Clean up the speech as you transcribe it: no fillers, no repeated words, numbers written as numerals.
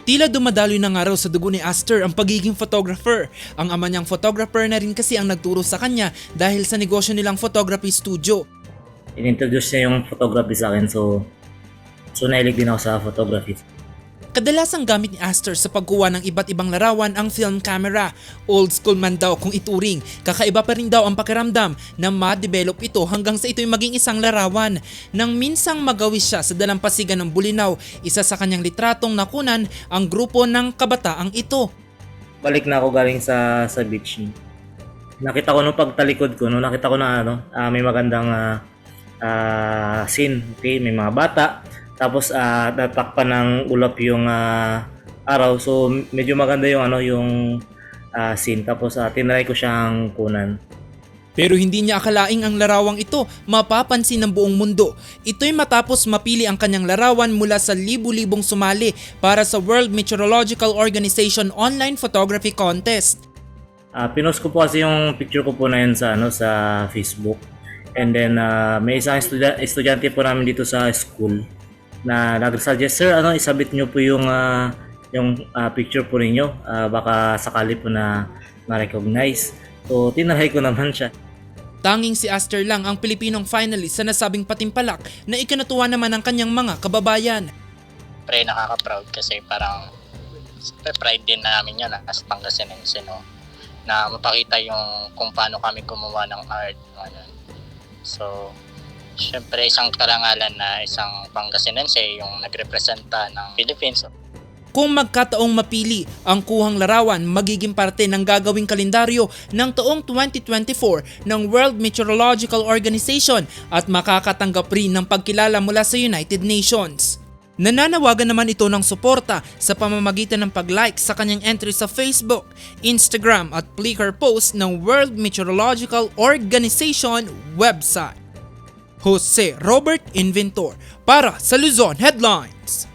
Tila dumadaloy na nga raw sa dugo ni Aster ang pagiging photographer. Ang ama niyang photographer na rin kasi ang nagturo sa kanya dahil sa negosyo nilang photography studio. In-introduce niya yung photography sa akin, so nahilig din ako sa photography. Kadalasang gamit ni Aster sa pagkuha ng iba't ibang larawan ang film camera. Old school man daw kung ituring, kakaiba pa rin daw ang pakiramdam na ma-develop ito hanggang sa ito'y maging isang larawan. Nang minsang magawis siya sa dalampasigan ng Bulinaw, isa sa kanyang litratong nakunan ang grupo ng kabataang ito. Balik na ako galing sa beach. Nakita ko nung pagtalikod ko, nakita ko na may magandang scene. Okay, may mga bata. Tapos tatakpan ng ulap yung araw. So medyo maganda yung scene. Tapos tinry ko siyang kunan. Pero hindi niya akalaing ang larawang ito mapapansin ng buong mundo. Ito'y matapos mapili ang kanyang larawan mula sa libu-libong sumali para sa World Meteorological Organization Online Photography Contest. Pinost ko po kasi yung picture ko po na yun sa Facebook. And then may isang estudyante po namin dito sa school na nag-suggest, sir, isabit nyo po yung picture po ninyo, baka sakali po na ma-recognize. So tinry ko naman siya. Tanging si Aster lang ang Pilipinong finalist sa nasabing patimpalak na ikinatuwa naman ng kanyang mga kababayan. Pre, nakaka-proud kasi parang pride din namin yun as Pangasinense, no? Na mapakita yung kung paano kami gumawa ng art. So, syempre isang karangalan na isang Pangasinense yung nagrepresenta ng Philippines. Kung magkataong mapili, ang kuhang larawan magiging parte ng gagawing kalendaryo ng taong 2024 ng World Meteorological Organization at makakatanggap rin ng pagkilala mula sa United Nations. Nananawagan naman ito ng suporta sa pamamagitan ng pag-like sa kanyang entry sa Facebook, Instagram at Flickr post ng World Meteorological Organization website. Jose Robert Inventor para sa Luzon Headlines.